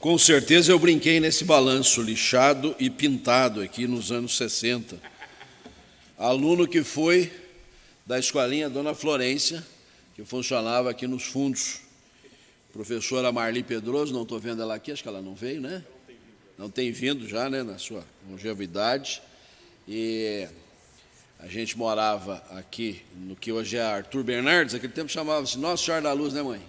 Com certeza eu brinquei nesse balanço lixado e pintado aqui nos anos 60. Aluno que foi da escolinha Dona Florência, que funcionava aqui nos fundos. Professora Marli Pedroso, não estou vendo ela aqui, acho que ela não veio, né? Não tem vindo já, né, na sua longevidade. E a gente morava aqui no que hoje é Arthur Bernardes, naquele tempo chamava-se Nossa Senhora da Luz, né, mãe?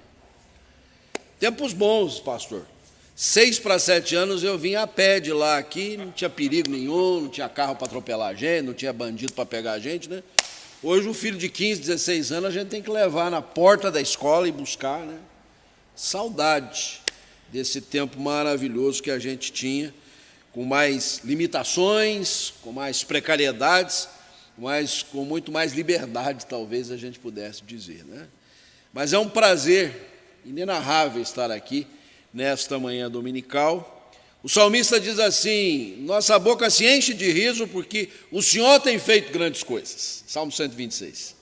Tempos bons, pastor. 6 para 7 anos eu vim a pé de lá aqui, não tinha perigo nenhum, não tinha carro para atropelar a gente, não tinha bandido para pegar a gente, né? Hoje um filho de 15, 16 anos a gente tem que levar na porta da escola e buscar, né? Saudade desse tempo maravilhoso que a gente tinha, com mais limitações, com mais precariedades, mas com muito mais liberdade, talvez a gente pudesse dizer, né? Mas é um prazer inenarrável estar aqui nesta manhã dominical. O salmista diz assim: nossa boca se enche de riso porque o Senhor tem feito grandes coisas. Salmo 126.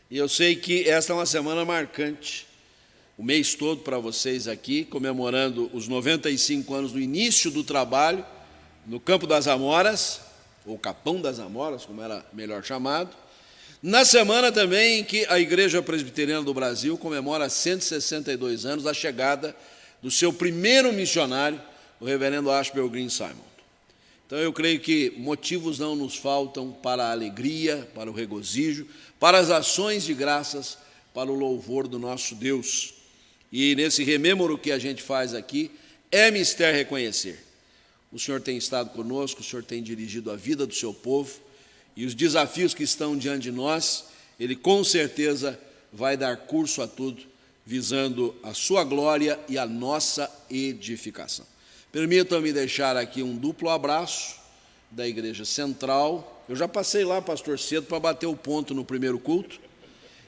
E eu sei que esta é uma semana marcante, o mês todo para vocês aqui, comemorando os 95 anos do início do trabalho no Campo das Amoras, ou Capão das Amoras, como era melhor chamado. Na semana também em que a Igreja Presbiteriana do Brasil comemora 162 anos da chegada do seu primeiro missionário, o reverendo Ashbel Green Simon. Então eu creio que motivos não nos faltam para a alegria, para o regozijo, para as ações de graças, para o louvor do nosso Deus. E nesse rememoro que a gente faz aqui, é mister reconhecer. O Senhor tem estado conosco, o Senhor tem dirigido a vida do seu povo, e os desafios que estão diante de nós, Ele com certeza vai dar curso a tudo, visando a sua glória e a nossa edificação. Permitam-me deixar aqui um duplo abraço da Igreja Central. Eu já passei lá, pastor, cedo, para bater o ponto no primeiro culto,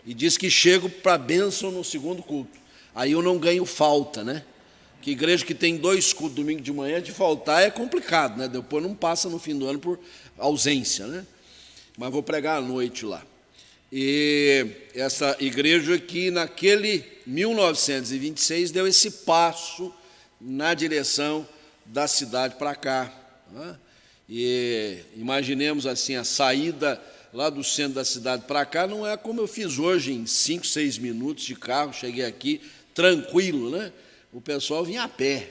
e disse que chego para a bênção no segundo culto. Aí eu não ganho falta, né? Que igreja que tem 2 cultos domingo de manhã, de faltar é complicado, né? Depois não passa no fim do ano por ausência, né? Mas vou pregar à noite lá. E essa igreja que naquele 1926 deu esse passo na direção da cidade para cá, né? E imaginemos assim, a saída lá do centro da cidade para cá não é como eu fiz hoje, em 5, 6 minutos de carro, cheguei aqui tranquilo, né? O pessoal vinha a pé,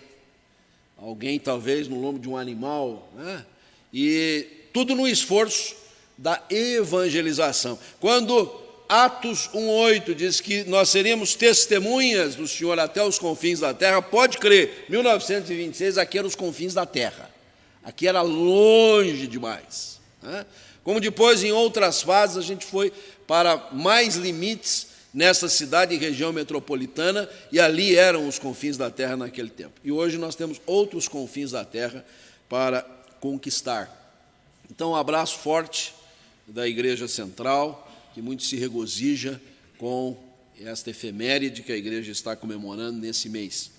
alguém talvez no lombo de um animal, né? E tudo no esforço da evangelização. Quando Atos 1:8 diz que nós seríamos testemunhas do Senhor até os confins da terra, pode crer, 1926 aqui era os confins da terra, aqui era longe demais, né? Como depois em outras fases a gente foi para mais limites nessa cidade e região metropolitana, e ali eram os confins da terra naquele tempo. E hoje nós temos outros confins da terra para conquistar. Então um abraço forte da Igreja Central, que muito se regozija com esta efeméride que a igreja está comemorando nesse mês.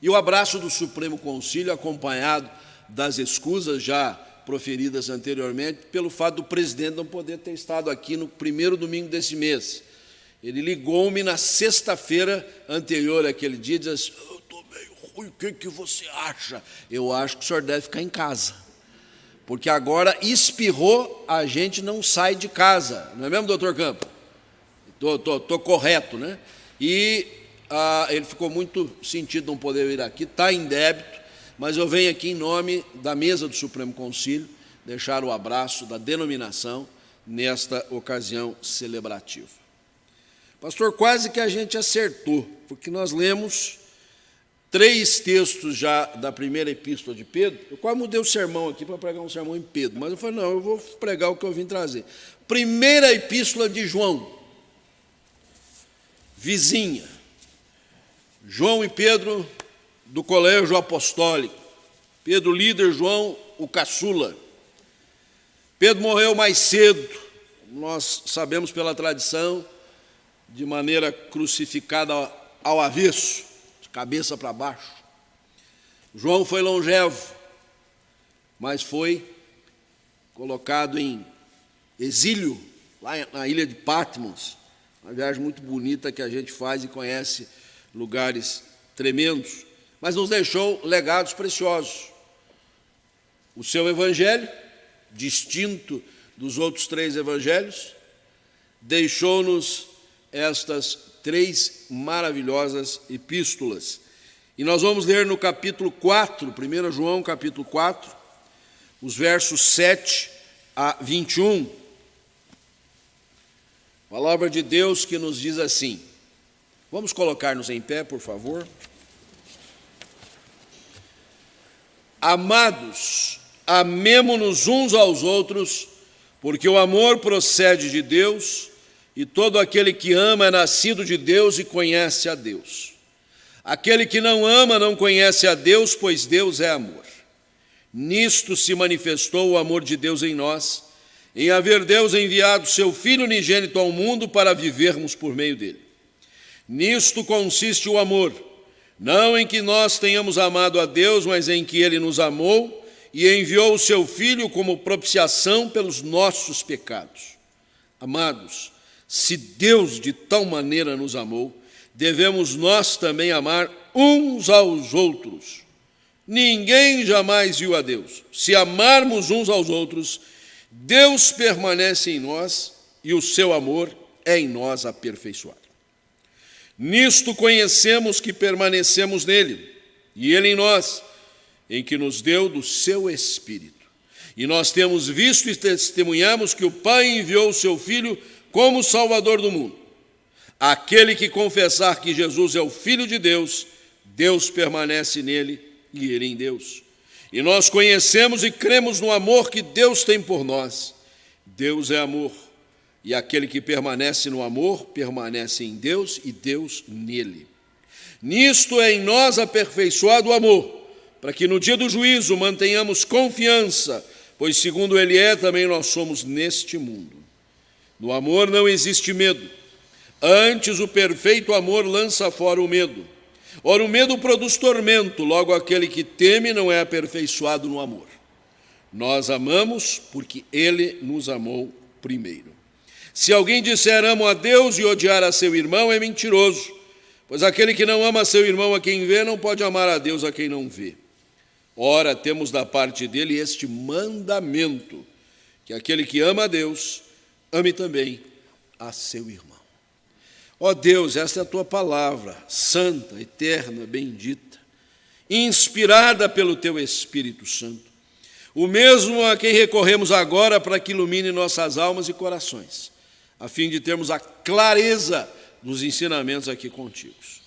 E o abraço do Supremo Concílio, acompanhado das escusas já proferidas anteriormente, pelo fato do presidente não poder ter estado aqui no primeiro domingo desse mês. Ele ligou-me na sexta-feira anterior àquele dia e disse assim: eu estou meio ruim, o que você acha? Eu acho que o senhor deve ficar em casa, porque agora espirrou, a gente não sai de casa, não é mesmo, doutor Campo? Estou correto, né? E ele ficou muito sentido não poder vir aqui, está em débito, mas eu venho aqui em nome da mesa do Supremo Concílio deixar o abraço da denominação nesta ocasião celebrativa. Pastor, quase que a gente acertou, porque nós lemos 3 textos já da primeira epístola de Pedro. Eu quase mudei o sermão aqui para pregar um sermão em Pedro, mas eu falei, não, eu vou pregar o que eu vim trazer. Primeira epístola de João, vizinha. João e Pedro do colégio apostólico. Pedro líder, João o caçula. Pedro morreu mais cedo, nós sabemos pela tradição, de maneira crucificada ao avesso, cabeça para baixo. João foi longevo, mas foi colocado em exílio, lá na ilha de Patmos, uma viagem muito bonita que a gente faz e conhece lugares tremendos. mas nos deixou legados preciosos. O seu evangelho, distinto dos outros 3 evangelhos, deixou-nos estas 3 maravilhosas epístolas. E nós vamos ler no capítulo 4, 1 João capítulo 4, os versos 7 a 21. Palavra de Deus que nos diz assim. Vamos colocar-nos em pé, por favor. Amados, amemo-nos uns aos outros, porque o amor procede de Deus, e todo aquele que ama é nascido de Deus e conhece a Deus. Aquele que não ama não conhece a Deus, pois Deus é amor. Nisto se manifestou o amor de Deus em nós, em haver Deus enviado seu Filho unigênito ao mundo para vivermos por meio dele. Nisto consiste o amor, não em que nós tenhamos amado a Deus, mas em que ele nos amou e enviou o seu Filho como propiciação pelos nossos pecados. Amados, se Deus de tal maneira nos amou, devemos nós também amar uns aos outros. Ninguém jamais viu a Deus. Se amarmos uns aos outros, Deus permanece em nós e o seu amor é em nós aperfeiçoado. Nisto conhecemos que permanecemos nele, e ele em nós, em que nos deu do seu Espírito. E nós temos visto e testemunhamos que o Pai enviou o seu Filho como Salvador do mundo. Aquele que confessar que Jesus é o Filho de Deus, Deus permanece nele e ele em Deus. E nós conhecemos e cremos no amor que Deus tem por nós. Deus é amor. E aquele que permanece no amor, permanece em Deus e Deus nele. Nisto é em nós aperfeiçoado o amor, para que no dia do juízo mantenhamos confiança, pois segundo ele é, também nós somos neste mundo. No amor não existe medo, antes o perfeito amor lança fora o medo. Ora, o medo produz tormento, logo aquele que teme não é aperfeiçoado no amor. Nós amamos porque ele nos amou primeiro. Se alguém disser amo a Deus e odiar a seu irmão, é mentiroso, pois aquele que não ama seu irmão a quem vê, não pode amar a Deus a quem não vê. Ora, temos da parte dele este mandamento, que aquele que ama a Deus, ame também a seu irmão. Ó Deus, esta é a tua palavra, santa, eterna, bendita, inspirada pelo teu Espírito Santo, o mesmo a quem recorremos agora para que ilumine nossas almas e corações, a fim de termos a clareza dos ensinamentos aqui contigos.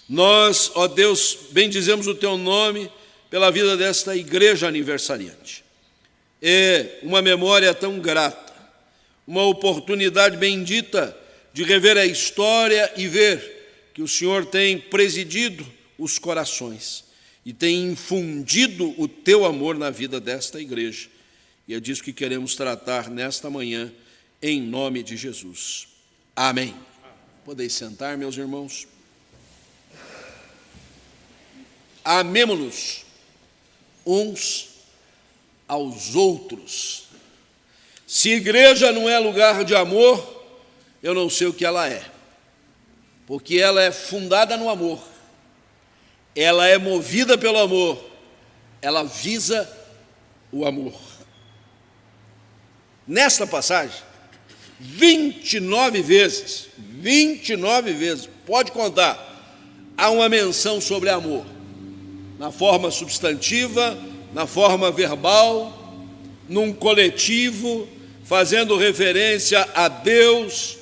Nós, ó Deus, bendizemos o teu nome pela vida desta igreja aniversariante. É uma memória tão grata, uma oportunidade bendita de rever a história e ver que o Senhor tem presidido os corações e tem infundido o teu amor na vida desta igreja. E é disso que queremos tratar nesta manhã, em nome de Jesus. Amém. Podeis sentar, meus irmãos. Amemo-nos uns aos outros. Se igreja não é lugar de amor, eu não sei o que ela é, porque ela é fundada no amor, ela é movida pelo amor, ela visa o amor. Nesta passagem, 29 vezes, pode contar, há uma menção sobre amor, na forma substantiva, na forma verbal, num coletivo, fazendo referência a Deus,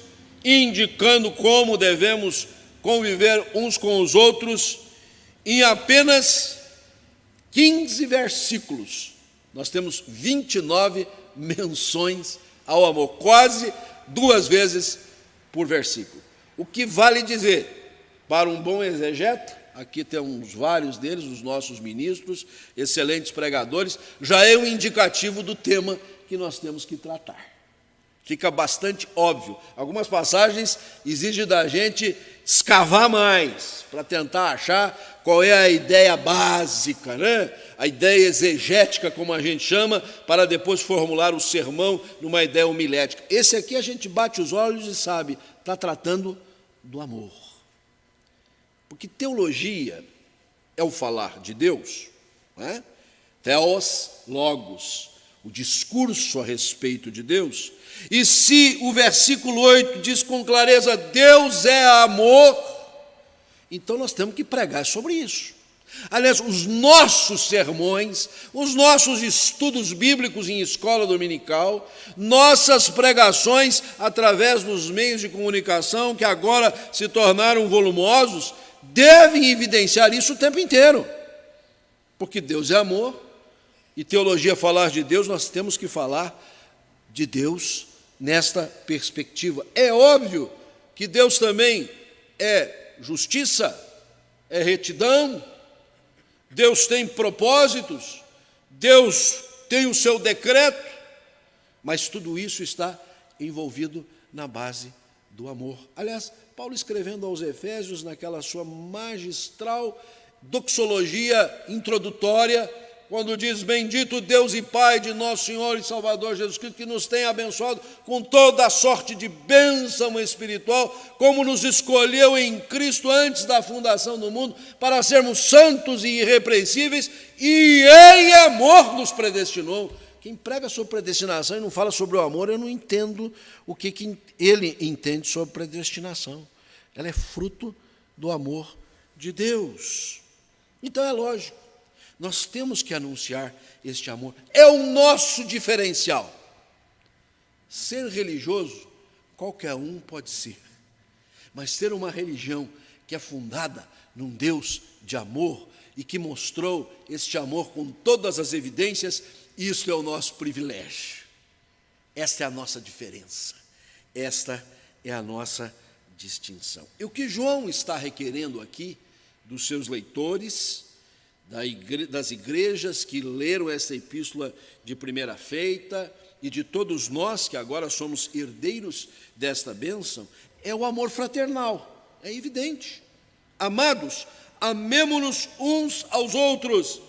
indicando como devemos conviver uns com os outros. Em apenas 15 versículos, nós temos 29 menções ao amor, quase 2 vezes por versículo. O que vale dizer, para um bom exegeta, aqui temos vários deles, os nossos ministros, excelentes pregadores, já é um indicativo do tema que nós temos que tratar. Fica bastante óbvio. Algumas passagens exigem da gente escavar mais, para tentar achar qual é a ideia básica, né? A ideia exegética, como a gente chama, para depois formular o sermão numa ideia homilética. Esse aqui a gente bate os olhos e sabe, está tratando do amor. Porque teologia é o falar de Deus, não é? Theos, logos, o discurso a respeito de Deus. E se o versículo 8 diz com clareza, Deus é amor, então nós temos que pregar sobre isso. Aliás, os nossos sermões, os nossos estudos bíblicos em escola dominical, nossas pregações através dos meios de comunicação, que agora se tornaram volumosos, devem evidenciar isso o tempo inteiro. Porque Deus é amor, e teologia falar de Deus, nós temos que falar de Deus nesta perspectiva. É óbvio que Deus também é justiça, é retidão, Deus tem propósitos, Deus tem o seu decreto, mas tudo isso está envolvido na base do amor. Aliás, Paulo escrevendo aos Efésios, naquela sua magistral doxologia introdutória, quando diz, bendito Deus e Pai de nosso Senhor e Salvador Jesus Cristo, que nos tem abençoado com toda a sorte de bênção espiritual, como nos escolheu em Cristo antes da fundação do mundo, para sermos santos e irrepreensíveis, e em amor nos predestinou. Quem prega sobre predestinação e não fala sobre o amor, eu não entendo o que ele entende sobre predestinação. Ela é fruto do amor de Deus. Então é lógico, nós temos que anunciar este amor. É o nosso diferencial. Ser religioso, qualquer um pode ser. Mas ter uma religião que é fundada num Deus de amor e que mostrou este amor com todas as evidências, isso é o nosso privilégio. Esta é a nossa diferença. Esta é a nossa distinção. E o que João está requerendo aqui dos seus leitores, das igrejas que leram esta epístola de primeira feita e de todos nós que agora somos herdeiros desta bênção, é o amor fraternal, é evidente. Amados, amemo-nos uns aos outros.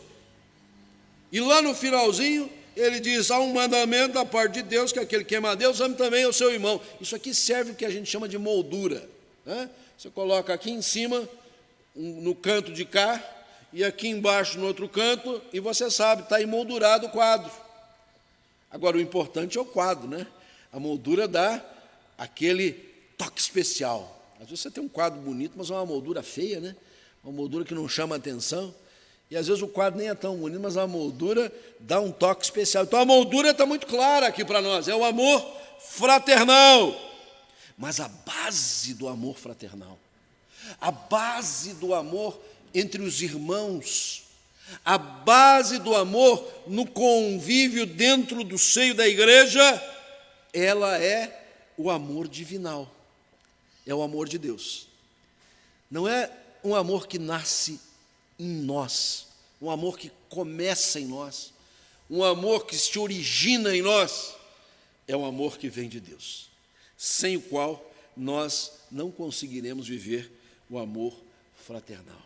E lá no finalzinho, ele diz, há um mandamento da parte de Deus, que aquele que ama a Deus, ame também ao seu irmão. Isso aqui serve o que a gente chama de moldura, né? Você coloca aqui em cima, no canto de cá, e aqui embaixo no outro canto, e você sabe, está emoldurado o quadro. Agora, o importante é o quadro, né? A moldura dá aquele toque especial. Às vezes você tem um quadro bonito, mas é uma moldura feia, né? Uma moldura que não chama atenção. E às vezes o quadro nem é tão bonito, mas a moldura dá um toque especial. Então a moldura está muito clara aqui para nós, é o amor fraternal. Mas a base do amor fraternal, a base do amor entre os irmãos, a base do amor no convívio dentro do seio da igreja, ela é o amor divinal, é o amor de Deus. Não é um amor que nasce em nós, um amor que começa em nós, um amor que se origina em nós, é um amor que vem de Deus, sem o qual nós não conseguiremos viver o amor fraternal.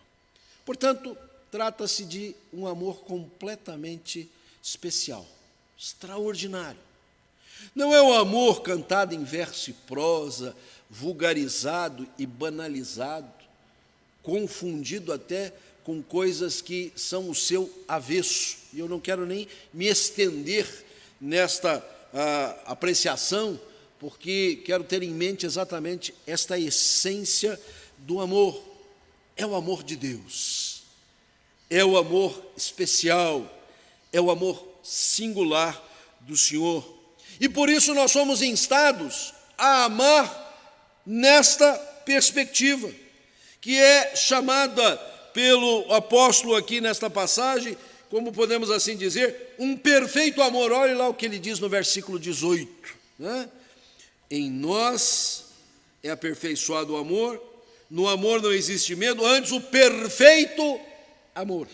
Portanto, trata-se de um amor completamente especial, extraordinário. Não é um amor cantado em verso e prosa, vulgarizado e banalizado, confundido até com coisas que são o seu avesso. E eu não quero nem me estender nesta apreciação, porque quero ter em mente exatamente esta essência do amor. É o amor de Deus, é o amor especial, é o amor singular do Senhor. E por isso nós somos instados a amar nesta perspectiva, que é chamada pelo apóstolo aqui nesta passagem, como podemos assim dizer, um perfeito amor. Olhe lá o que ele diz no versículo 18, né? Em nós é aperfeiçoado o amor, no amor não existe medo, antes o perfeito amor.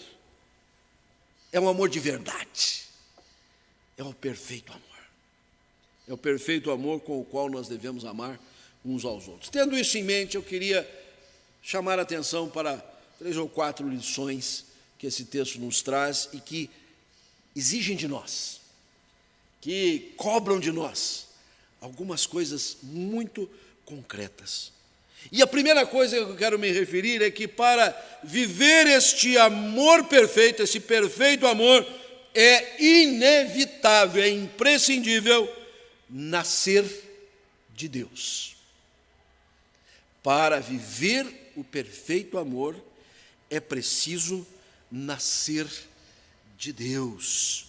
É um amor de verdade, é o perfeito amor. É o perfeito amor com o qual nós devemos amar uns aos outros. Tendo isso em mente, eu queria chamar a atenção para 3 ou 4 lições que esse texto nos traz e que exigem de nós, que cobram de nós algumas coisas muito concretas. E a primeira coisa que eu quero me referir é que para viver este amor perfeito, esse perfeito amor, é inevitável, é imprescindível nascer de Deus. Para viver o perfeito amor, é preciso nascer de Deus.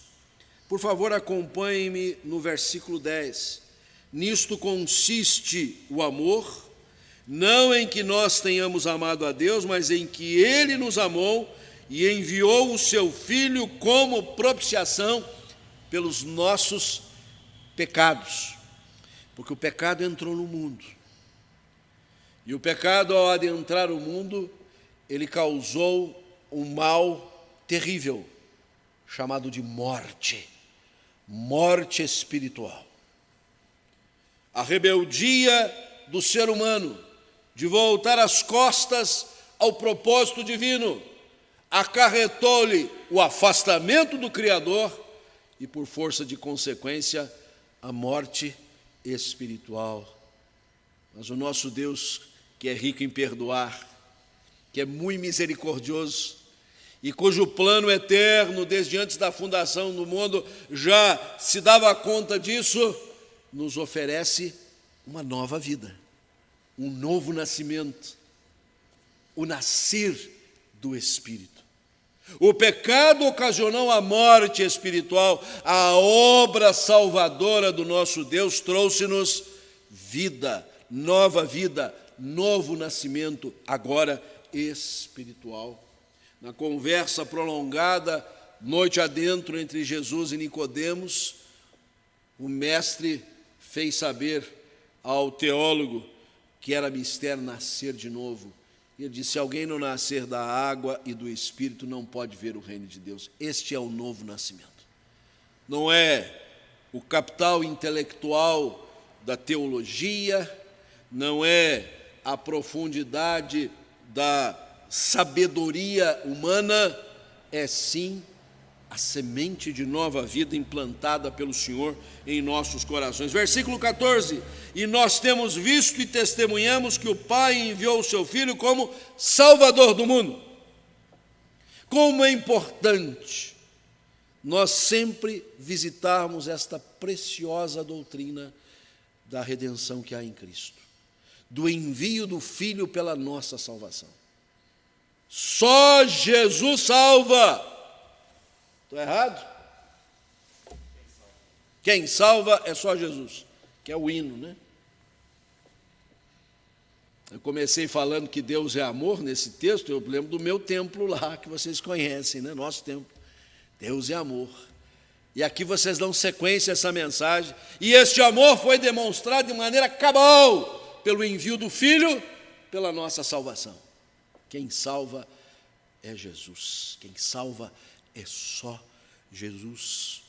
Por favor, acompanhe-me no versículo 10. Nisto consiste o amor, não em que nós tenhamos amado a Deus, mas em que Ele nos amou e enviou o Seu Filho como propiciação pelos nossos pecados. Porque o pecado entrou no mundo. E o pecado, ao adentrar o mundo, ele causou um mal terrível, chamado de morte. Morte espiritual. A rebeldia do ser humano de voltar as costas ao propósito divino acarretou-lhe o afastamento do Criador e, por força de consequência, a morte espiritual. Mas o nosso Deus, que é rico em perdoar, que é muito misericordioso e cujo plano eterno, desde antes da fundação do mundo, já se dava conta disso, nos oferece uma nova vida, um novo nascimento, o nascer do Espírito. O pecado ocasionou a morte espiritual, a obra salvadora do nosso Deus trouxe-nos vida, novo nascimento, agora espiritual. Na conversa prolongada, noite adentro, entre Jesus e Nicodemos, o mestre fez saber ao teólogo que era mistério nascer de novo. E ele disse: se alguém não nascer da água e do Espírito, não pode ver o reino de Deus. Este é o novo nascimento. Não é o capital intelectual da teologia, não é a profundidade da sabedoria humana, é sim a semente de nova vida implantada pelo Senhor em nossos corações. Versículo 14: e nós temos visto e testemunhamos que o Pai enviou o seu Filho como Salvador do mundo. Como é importante nós sempre visitarmos esta preciosa doutrina da redenção que há em Cristo, do envio do Filho pela nossa salvação. Só Jesus salva. Estou errado? Quem salva é só Jesus, que é o hino, né? Eu comecei falando que Deus é amor nesse texto, eu lembro do meu templo lá, que vocês conhecem, né? Nosso templo. Deus é amor. E aqui vocês dão sequência a essa mensagem. E este amor foi demonstrado de maneira cabal pelo envio do Filho, pela nossa salvação. Quem salva é Jesus. Quem salva é só Jesus.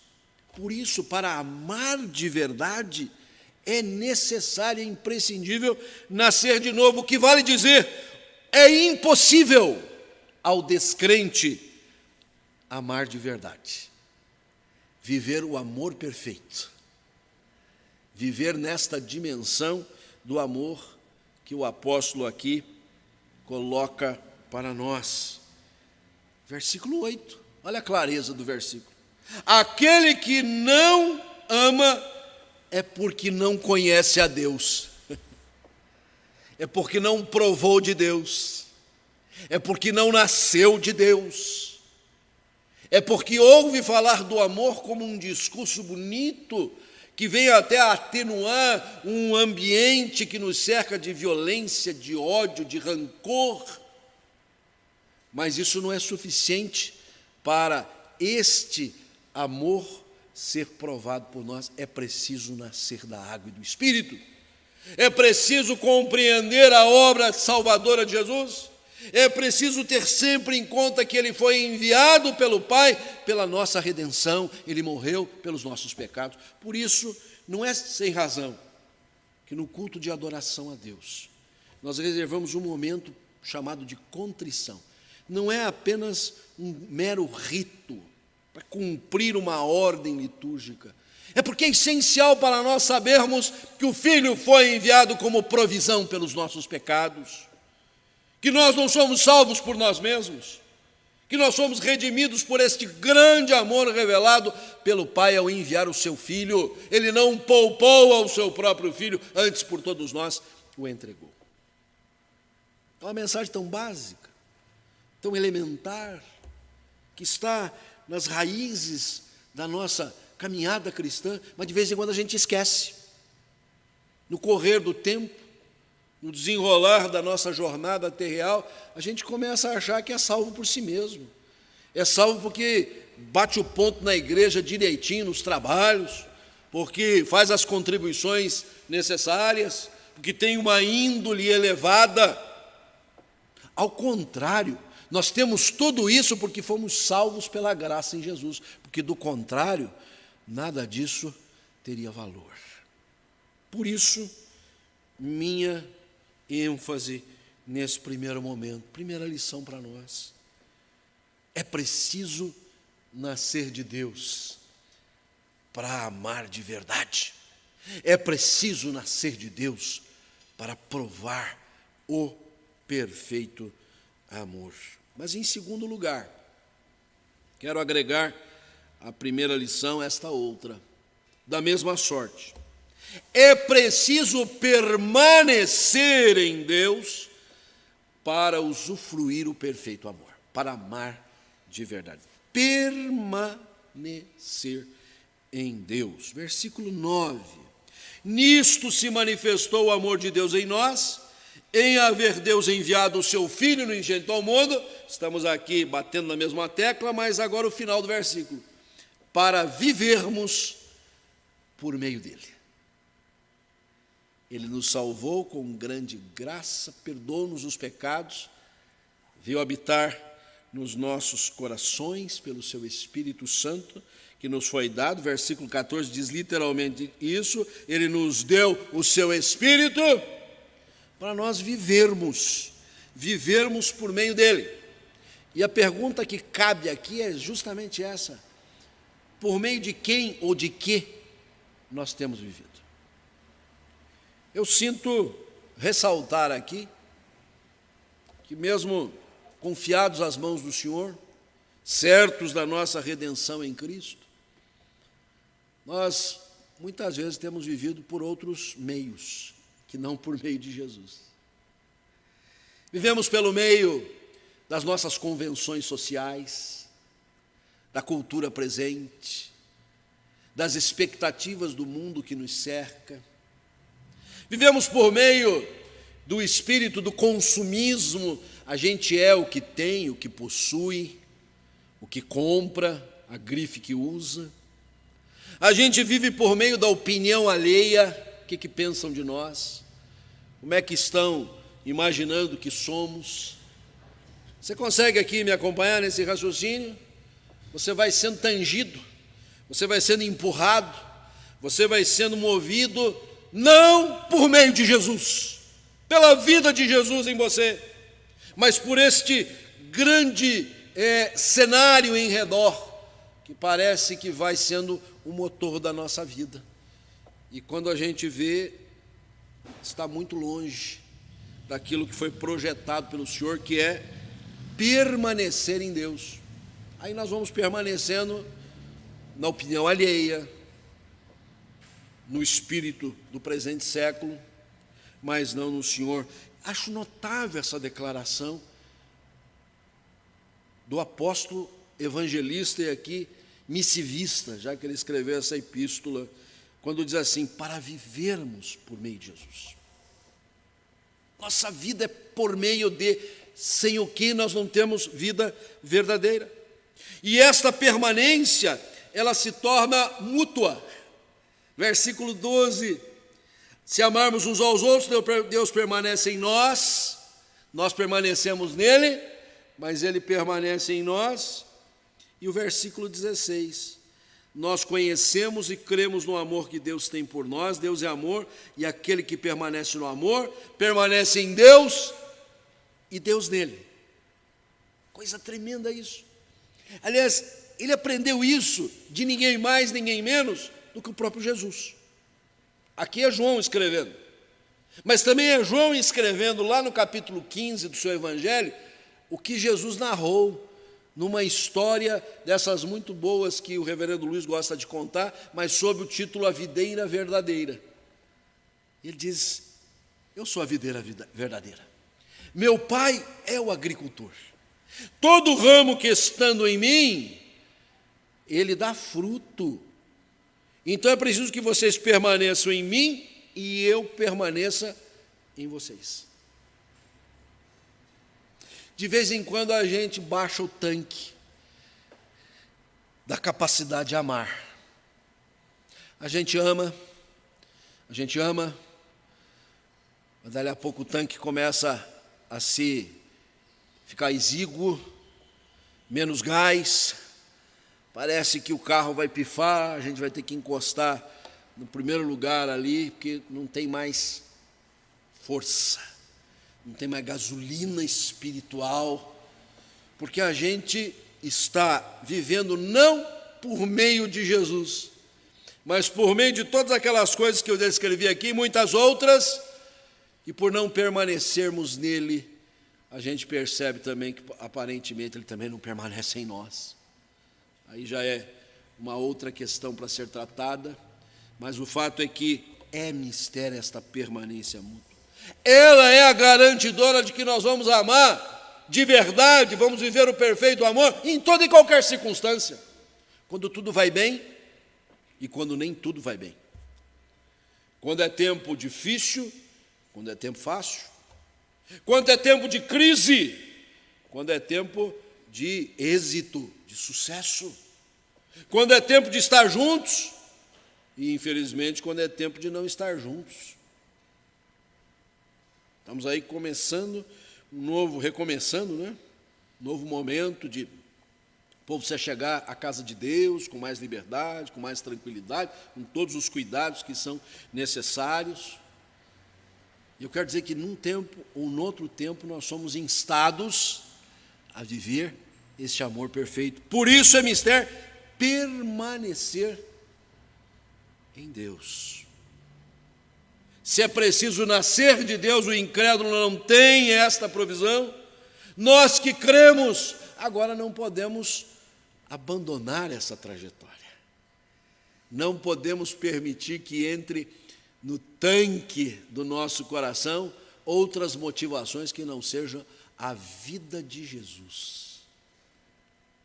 Por isso, para amar de verdade, é necessário, é imprescindível nascer de novo. O que vale dizer, é impossível ao descrente amar de verdade. Viver o amor perfeito. Viver nesta dimensão do amor que o apóstolo aqui coloca para nós. Versículo 8, olha a clareza do versículo. Aquele que não ama é porque não conhece a Deus, é porque não provou de Deus, é porque não nasceu de Deus, é porque ouve falar do amor como um discurso bonito, que vem até a atenuar um ambiente que nos cerca de violência, de ódio, de rancor. Mas isso não é suficiente para este amor ser provado por nós. É preciso nascer da água e do Espírito. É preciso compreender a obra salvadora de Jesus. É preciso ter sempre em conta que Ele foi enviado pelo Pai pela nossa redenção. Ele morreu pelos nossos pecados. Por isso, não é sem razão que no culto de adoração a Deus, nós reservamos um momento chamado de contrição. Não é apenas um mero rito para cumprir uma ordem litúrgica. É porque é essencial para nós sabermos que o Filho foi enviado como provisão pelos nossos pecados, que nós não somos salvos por nós mesmos, que nós somos redimidos por este grande amor revelado pelo Pai ao enviar o seu Filho. Ele não poupou ao seu próprio Filho, antes por todos nós o entregou. É uma mensagem tão básica, tão elementar, que está nas raízes da nossa caminhada cristã, mas de vez em quando a gente esquece. No correr do tempo, no desenrolar da nossa jornada terreal, a gente começa a achar que é salvo por si mesmo. É salvo porque bate o ponto na igreja direitinho, nos trabalhos, porque faz as contribuições necessárias, porque tem uma índole elevada. Ao contrário, nós temos tudo isso porque fomos salvos pela graça em Jesus, porque do contrário, nada disso teria valor. Por isso, minha ênfase nesse primeiro momento, primeira lição para nós: é preciso nascer de Deus para amar de verdade. É preciso nascer de Deus para provar o perfeito amor. Mas em segundo lugar, quero agregar à primeira lição esta outra, da mesma sorte. É preciso permanecer em Deus para usufruir o perfeito amor, para amar de verdade. Permanecer em Deus. Versículo 9. Nisto se manifestou o amor de Deus em nós, em haver Deus enviado o seu Filho no ingênito ao mundo. Estamos aqui batendo na mesma tecla, mas agora o final do versículo. Para vivermos por meio dele. Ele nos salvou com grande graça, perdoou-nos os pecados, veio habitar nos nossos corações pelo seu Espírito Santo, que nos foi dado. Versículo 14 diz literalmente isso: ele nos deu o seu Espírito para nós vivermos por meio dele. E a pergunta que cabe aqui é justamente essa: por meio de quem ou de que nós temos vivido? Eu sinto ressaltar aqui que, mesmo confiados às mãos do Senhor, certos da nossa redenção em Cristo, nós muitas vezes temos vivido por outros meios, que não por meio de Jesus. Vivemos pelo meio das nossas convenções sociais, da cultura presente, das expectativas do mundo que nos cerca. Vivemos por meio do espírito do consumismo. A gente é o que tem, o que possui, o que compra, a grife que usa. A gente vive por meio da opinião alheia. O que pensam de nós? Como é que estão imaginando que somos? Você consegue aqui me acompanhar nesse raciocínio? Você vai sendo tangido, você vai sendo empurrado, você vai sendo movido, não por meio de Jesus, pela vida de Jesus em você, mas por este grande cenário em redor, que parece que vai sendo o motor da nossa vida. E quando a gente vê, está muito longe daquilo que foi projetado pelo Senhor, que é permanecer em Deus. Aí nós vamos permanecendo na opinião alheia, no espírito do presente século, mas não no Senhor. Acho notável essa declaração do apóstolo evangelista e aqui missivista, já que ele escreveu essa epístola, quando diz assim: para vivermos por meio de Jesus. Nossa vida é por meio de, sem o que nós não temos vida verdadeira. E esta permanência, ela se torna mútua. Versículo 12: se amarmos uns aos outros, Deus permanece em nós, nós permanecemos nele, mas ele permanece em nós. E o versículo 16: nós conhecemos e cremos no amor que Deus tem por nós. Deus é amor, e aquele que permanece no amor, permanece em Deus e Deus nele. Coisa tremenda isso. Aliás, ele aprendeu isso de ninguém mais, ninguém menos do que o próprio Jesus. Aqui é João escrevendo. Mas também é João escrevendo lá no capítulo 15 do seu evangelho o que Jesus narrou numa história dessas muito boas que o reverendo Luiz gosta de contar, mas sob o título A Videira Verdadeira. Ele diz: eu sou a videira verdadeira. Meu pai é o agricultor. Todo ramo que estando em mim, ele dá fruto. Então é preciso que vocês permaneçam em mim e eu permaneça em vocês. De vez em quando a gente baixa o tanque da capacidade de amar. A gente ama, mas dali a pouco o tanque começa a se ficar exíguo, menos gás, parece que o carro vai pifar, a gente vai ter que encostar no primeiro lugar ali, porque não tem mais força, não tem mais gasolina espiritual, porque a gente está vivendo não por meio de Jesus, mas por meio de todas aquelas coisas que eu descrevi aqui, e muitas outras, e por não permanecermos nele, a gente percebe também que aparentemente ele também não permanece em nós. Aí já é uma outra questão para ser tratada, mas o fato é que é mistério esta permanência mútua. Ela é a garantidora de que nós vamos amar de verdade, vamos viver o perfeito amor em toda e qualquer circunstância, quando tudo vai bem e quando nem tudo vai bem, quando é tempo difícil, quando é tempo fácil, quando é tempo de crise, quando é tempo de êxito, de sucesso, quando é tempo de estar juntos e, infelizmente, quando é tempo de não estar juntos. Estamos aí começando recomeçando, né? Novo momento de o povo se chegar à casa de Deus com mais liberdade, com mais tranquilidade, com todos os cuidados que são necessários. E eu quero dizer que num tempo ou no outro tempo nós somos instados a viver este amor perfeito. Por isso é mistério permanecer em Deus. Se é preciso nascer de Deus, o incrédulo não tem esta provisão. Nós que cremos, agora não podemos abandonar essa trajetória. Não podemos permitir que entre no tanque do nosso coração outras motivações que não sejam a vida de Jesus,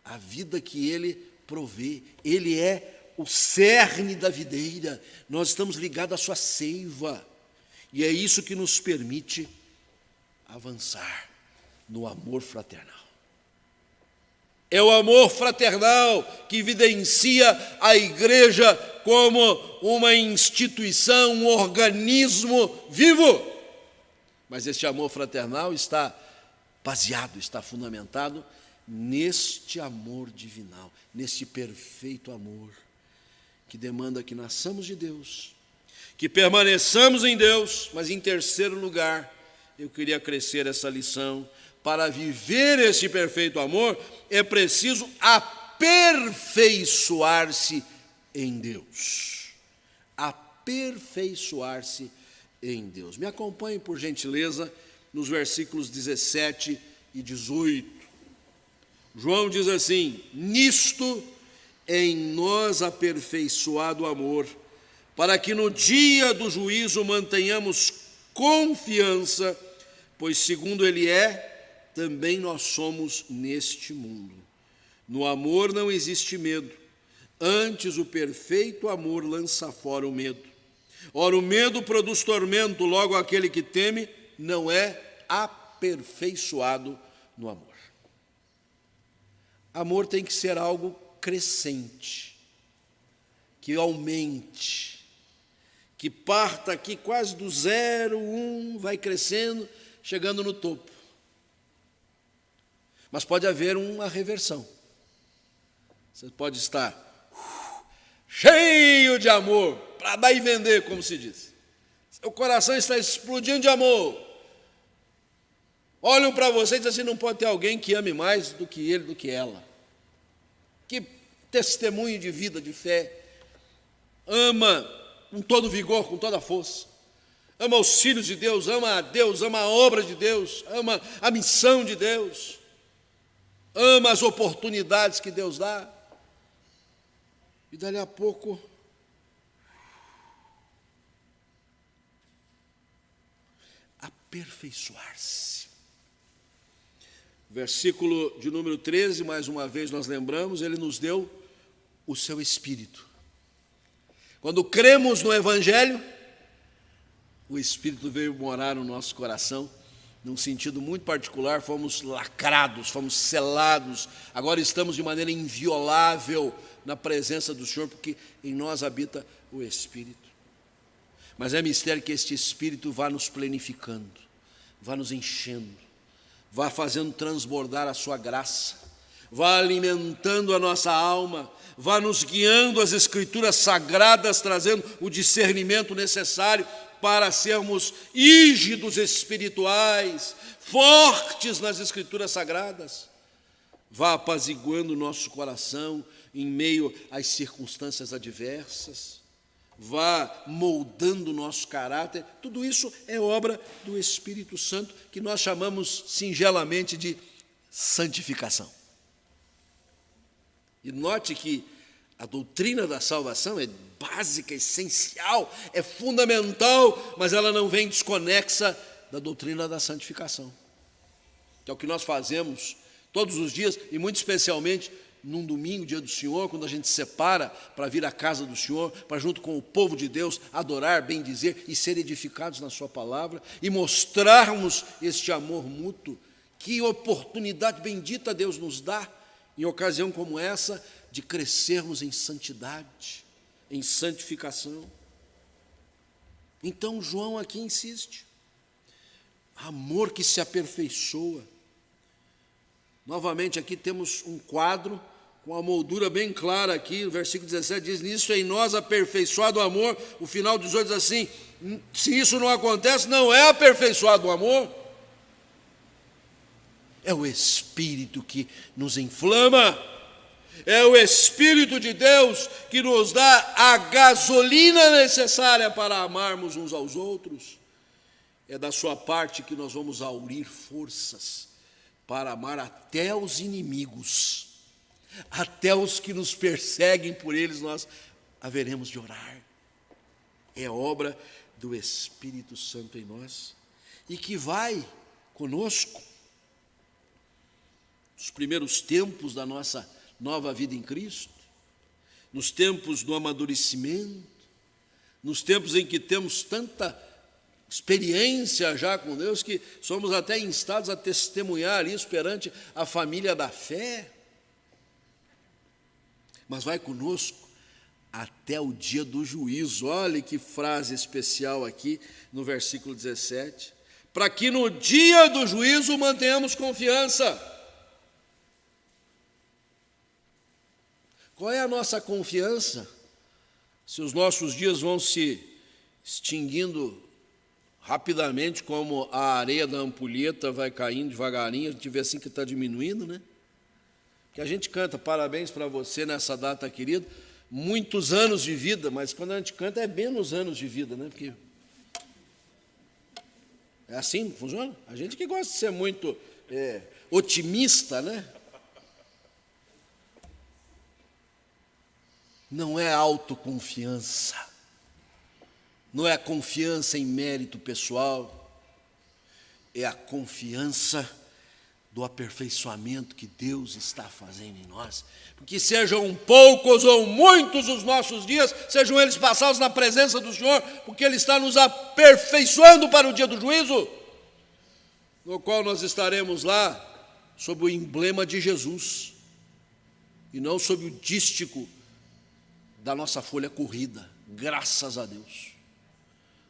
a vida que Ele provê. Ele é o cerne da videira, nós estamos ligados à sua seiva, e é isso que nos permite avançar no amor fraternal. É o amor fraternal que evidencia a igreja como uma instituição, um organismo vivo. Mas este amor fraternal está baseado, está fundamentado neste amor divinal, neste perfeito amor, que demanda que nasçamos de Deus, que permaneçamos em Deus, mas em terceiro lugar, eu queria acrescer essa lição: para viver esse perfeito amor, é preciso aperfeiçoar-se em Deus. Aperfeiçoar-se em Deus. Me acompanhe, por gentileza, nos versículos 17 e 18. João diz assim: nisto em nós aperfeiçoado o amor, para que no dia do juízo mantenhamos confiança, pois segundo Ele é, também nós somos neste mundo. No amor não existe medo, antes o perfeito amor lança fora o medo. Ora, o medo produz tormento, logo aquele que teme não é aperfeiçoado no amor. Amor tem que ser algo crescente, que aumente, que parta aqui quase do 0, 1, vai crescendo, chegando no topo. Mas pode haver uma reversão. Você pode estar cheio de amor, para dar e vender, como se diz. Seu coração está explodindo de amor. Olham para você e dizem assim: não pode ter alguém que ame mais do que ele, do que ela. Que testemunho de vida, de fé. ama com todo vigor, com toda a força. Ama os filhos de Deus, ama a Deus, ama a obra de Deus, ama a missão de Deus, ama as oportunidades que Deus dá. E dali a pouco, aperfeiçoar-se. Versículo de número 13, mais uma vez nós lembramos, ele nos deu o seu Espírito. Quando cremos no Evangelho, o Espírito veio morar no nosso coração, num sentido muito particular, fomos lacrados, fomos selados, agora estamos de maneira inviolável na presença do Senhor, porque em nós habita o Espírito. Mas é mistério que este Espírito vá nos plenificando, vá nos enchendo, vá fazendo transbordar a sua graça, vá alimentando a nossa alma, vá nos guiando as Escrituras sagradas, trazendo o discernimento necessário para sermos rígidos espirituais, fortes nas Escrituras sagradas. Vá apaziguando o nosso coração em meio às circunstâncias adversas, vá moldando o nosso caráter. Tudo isso é obra do Espírito Santo, que nós chamamos singelamente de santificação. E note que a doutrina da salvação é básica, essencial, é fundamental, mas ela não vem desconexa da doutrina da santificação. Que é o que nós fazemos todos os dias, e muito especialmente num domingo, dia do Senhor, quando a gente se separa para vir à casa do Senhor, para junto com o povo de Deus adorar, bendizer e ser edificados na sua palavra e mostrarmos este amor mútuo. Que oportunidade bendita Deus nos dá em ocasião como essa de crescermos em santidade, em santificação. Então João aqui insiste, amor que se aperfeiçoa. Novamente aqui temos um quadro com a moldura bem clara aqui, o versículo 17 diz, nisso em nós aperfeiçoado o amor, o final 18 diz assim, se isso não acontece, não é aperfeiçoado o amor, é o Espírito que nos inflama, é o Espírito de Deus que nos dá a gasolina necessária para amarmos uns aos outros, é da sua parte que nós vamos aurir forças para amar até os inimigos, até os que nos perseguem, por eles nós haveremos de orar. É obra do Espírito Santo em nós, e que vai conosco nos primeiros tempos da nossa nova vida em Cristo, nos tempos do amadurecimento, nos tempos em que temos tanta experiência já com Deus, que somos até instados a testemunhar isso perante a família da fé, mas vai conosco até o dia do juízo. Olha que frase especial aqui no versículo 17, para que no dia do juízo mantenhamos confiança. Qual é a nossa confiança? Se os nossos dias vão se extinguindo rapidamente, como a areia da ampulheta vai caindo devagarinho, a gente vê assim que está diminuindo, né? Que a gente canta, parabéns para você nessa data querida, muitos anos de vida, mas quando a gente canta é menos anos de vida, né? Porque é assim que funciona? A gente que gosta de ser muito otimista, né? Não é autoconfiança, não é a confiança em mérito pessoal, é a confiança do aperfeiçoamento que Deus está fazendo em nós. Porque sejam poucos ou muitos os nossos dias, sejam eles passados na presença do Senhor, porque Ele está nos aperfeiçoando para o dia do juízo, no qual nós estaremos lá sob o emblema de Jesus, e não sob o dístico da nossa folha corrida, graças a Deus.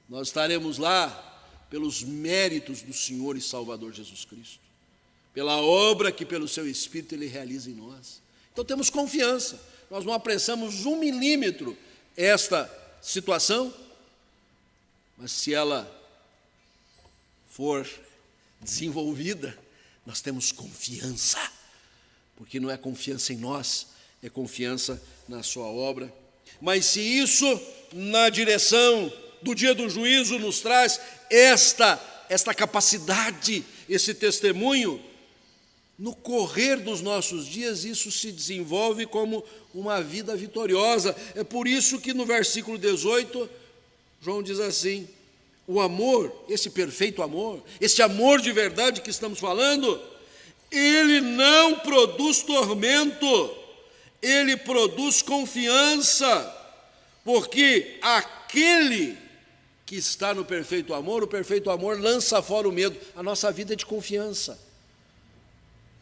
Nós estaremos lá pelos méritos do Senhor e Salvador Jesus Cristo, pela obra que pelo seu Espírito Ele realiza em nós. Então temos confiança, nós não apressamos 1 milímetro esta situação, mas se ela for desenvolvida, nós temos confiança, porque não é confiança em nós, é confiança na sua obra Mas se isso, na direção do dia do juízo, nos traz esta capacidade, esse testemunho, no correr dos nossos dias, isso se desenvolve como uma vida vitoriosa. É por isso que no versículo 18, João diz assim: o amor, esse perfeito amor, esse amor de verdade que estamos falando, ele não produz tormento, ele produz confiança, porque aquele que está no perfeito amor, o perfeito amor lança fora o medo. A nossa vida é de confiança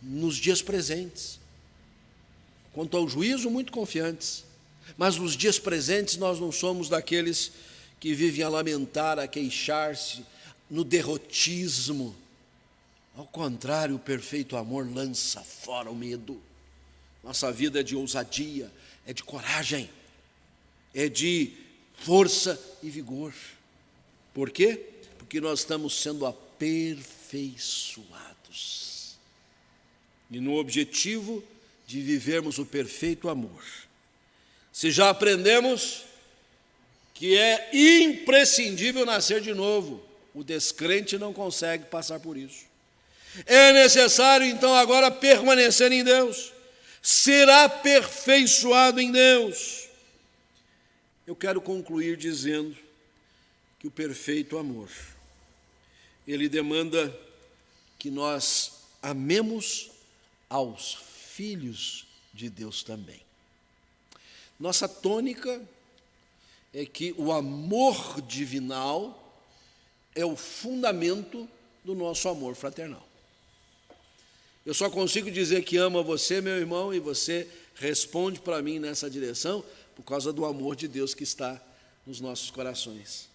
nos dias presentes. Quanto ao juízo, muito confiantes, mas nos dias presentes nós não somos daqueles que vivem a lamentar, a queixar-se, no derrotismo. Ao contrário, o perfeito amor lança fora o medo. Nossa vida é de ousadia, é de coragem, é de força e vigor. Por quê? Porque nós estamos sendo aperfeiçoados. E no objetivo de vivermos o perfeito amor. Se já aprendemos que é imprescindível nascer de novo, o descrente não consegue passar por isso. É necessário, então, agora permanecer em Deus, ser aperfeiçoado em Deus. Eu quero concluir dizendo que o perfeito amor, ele demanda que nós amemos aos filhos de Deus também. Nossa tônica é que o amor divinal é o fundamento do nosso amor fraternal. Eu só consigo dizer que amo a você, meu irmão, e você responde para mim nessa direção por causa do amor de Deus que está nos nossos corações.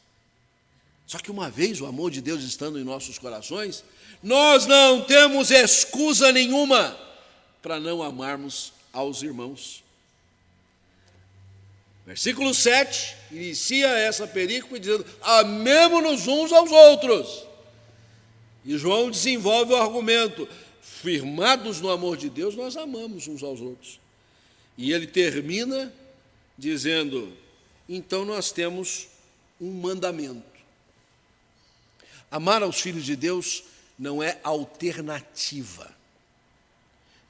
Só que uma vez o amor de Deus estando em nossos corações, nós não temos excusa nenhuma para não amarmos aos irmãos. Versículo 7 inicia essa perícope dizendo: amemo-nos uns aos outros. E João desenvolve o argumento: firmados no amor de Deus, nós amamos uns aos outros. E ele termina dizendo: então nós temos um mandamento. Amar aos filhos de Deus não é alternativa,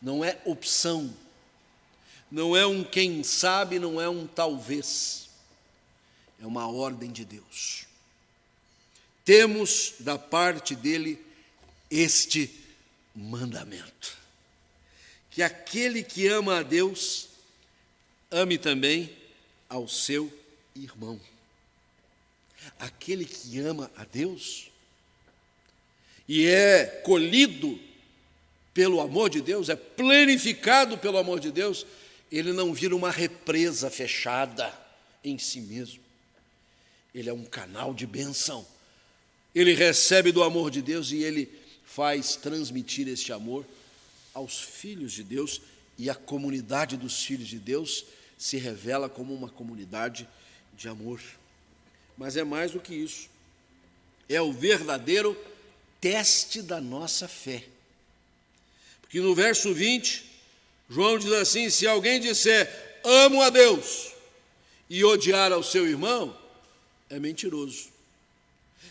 não é opção, não é um quem sabe, não é um talvez, é uma ordem de Deus. Temos da parte dele este mandamento: que aquele que ama a Deus, ame também ao seu irmão. Aquele que ama a Deus e é colhido pelo amor de Deus, é plenificado pelo amor de Deus, ele não vira uma represa fechada em si mesmo. Ele é um canal de bênção. Ele recebe do amor de Deus e ele faz transmitir este amor aos filhos de Deus, e a comunidade dos filhos de Deus se revela como uma comunidade de amor. Mas é mais do que isso. É o verdadeiro teste da nossa fé. Porque no verso 20, João diz assim: se alguém disser amo a Deus e odiar ao seu irmão, é mentiroso.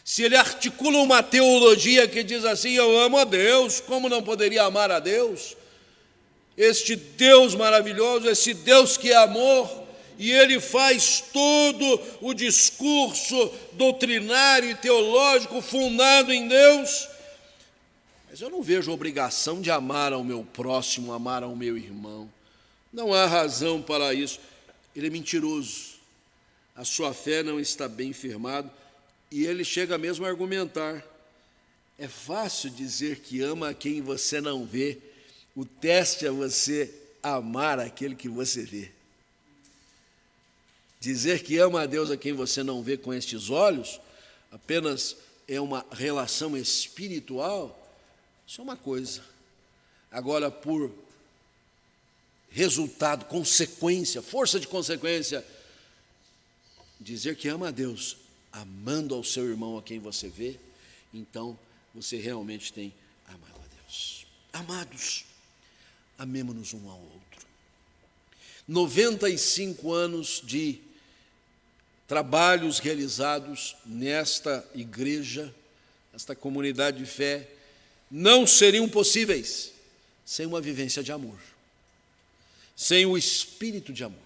Se ele articula uma teologia que diz assim: eu amo a Deus, como não poderia amar a Deus? Este Deus maravilhoso, esse Deus que é amor, e ele faz todo o discurso doutrinário e teológico fundado em Deus. Mas eu não vejo obrigação de amar ao meu próximo, amar ao meu irmão. Não há razão para isso. Ele é mentiroso. A sua fé não está bem firmada. E ele chega mesmo a argumentar: é fácil dizer que ama a quem você não vê. O teste é você amar aquele que você vê. Dizer que ama a Deus a quem você não vê com estes olhos, apenas é uma relação espiritual, isso é uma coisa. Agora, por resultado, consequência, força de consequência, dizer que ama a Deus, amando ao seu irmão a quem você vê, então você realmente tem amado a Deus. Amados, amemo-nos um ao outro. 95 anos de trabalhos realizados nesta igreja, esta comunidade de fé, não seriam possíveis sem uma vivência de amor, sem o espírito de amor,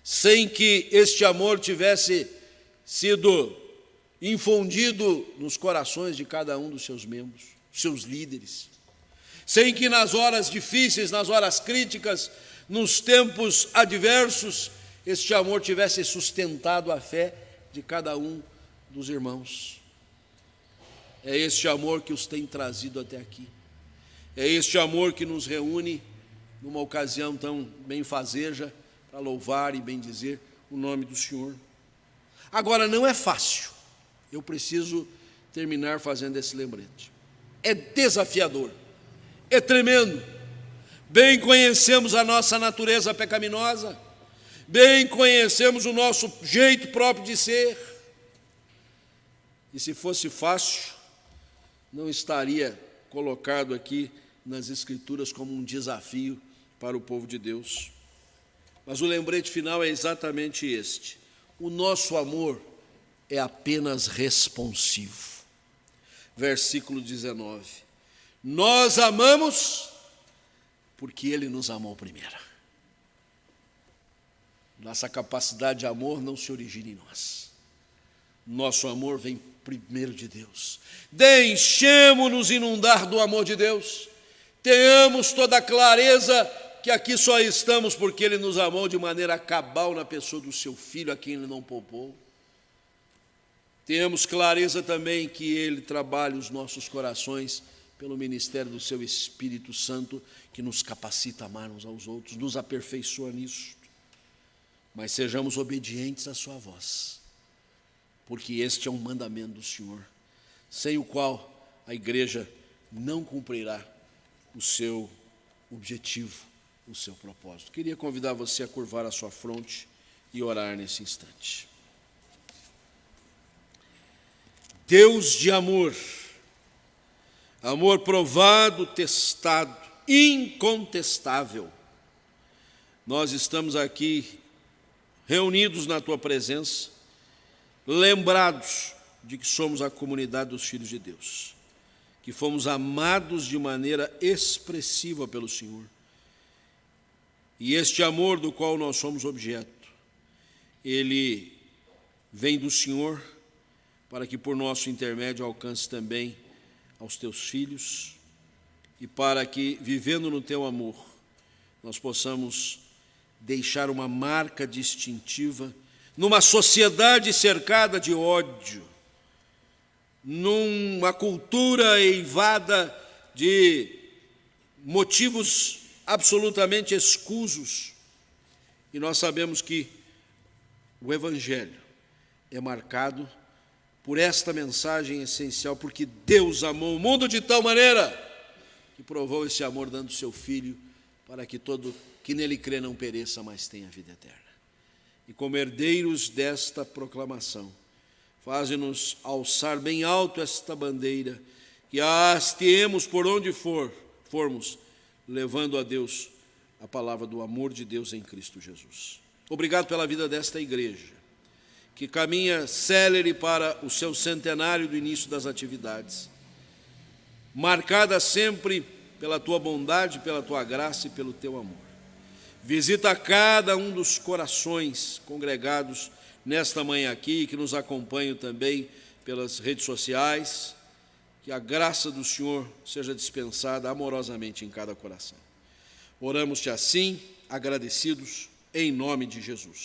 sem que este amor tivesse sido infundido nos corações de cada um dos seus membros, seus líderes, sem que nas horas difíceis, nas horas críticas, nos tempos adversos, este amor tivesse sustentado a fé de cada um dos irmãos. É este amor que os tem trazido até aqui. É este amor que nos reúne numa ocasião tão benfazeja para louvar e bendizer o nome do Senhor. Agora, não é fácil. Eu preciso terminar fazendo esse lembrete. É desafiador. É tremendo. Bem conhecemos a nossa natureza pecaminosa. Bem conhecemos o nosso jeito próprio de ser. E se fosse fácil, não estaria colocado aqui nas Escrituras como um desafio para o povo de Deus. Mas o lembrete final é exatamente este: o nosso amor é apenas responsivo. Versículo 19: nós amamos porque Ele nos amou primeiro. Nossa capacidade de amor não se origina em nós. Nosso amor vem primeiro de Deus. Deixemo-nos inundar do amor de Deus. Tenhamos toda a clareza que aqui só estamos porque Ele nos amou de maneira cabal na pessoa do seu Filho, a quem Ele não poupou. Tenhamos clareza também que Ele trabalha os nossos corações pelo ministério do Seu Espírito Santo, que nos capacita a amar uns aos outros, nos aperfeiçoa nisso. Mas sejamos obedientes à sua voz, porque este é um mandamento do Senhor, sem o qual a igreja não cumprirá o seu objetivo, o seu propósito. Queria convidar você a curvar a sua fronte e orar nesse instante. Deus de amor, amor provado, testado, incontestável, nós estamos aqui reunidos na Tua presença, lembrados de que somos a comunidade dos filhos de Deus, que fomos amados de maneira expressiva pelo Senhor. E este amor do qual nós somos objeto, ele vem do Senhor para que por nosso intermédio alcance também aos Teus filhos e para que, vivendo no Teu amor, nós possamos deixar uma marca distintiva numa sociedade cercada de ódio, numa cultura eivada de motivos absolutamente escusos. E nós sabemos que o Evangelho é marcado por esta mensagem essencial, porque Deus amou o mundo de tal maneira que provou esse amor dando seu Filho para que todo que nele crê não pereça, mas tenha vida eterna. E como herdeiros desta proclamação, faze-nos alçar bem alto esta bandeira, que a hasteemos por onde formos, levando a Deus a palavra do amor de Deus em Cristo Jesus. Obrigado pela vida desta igreja, que caminha célere para o seu centenário do início das atividades, marcada sempre pela Tua bondade, pela Tua graça e pelo Teu amor. Visita cada um dos corações congregados nesta manhã aqui, que nos acompanham também pelas redes sociais, que a graça do Senhor seja dispensada amorosamente em cada coração. Oramos-te assim, agradecidos, em nome de Jesus.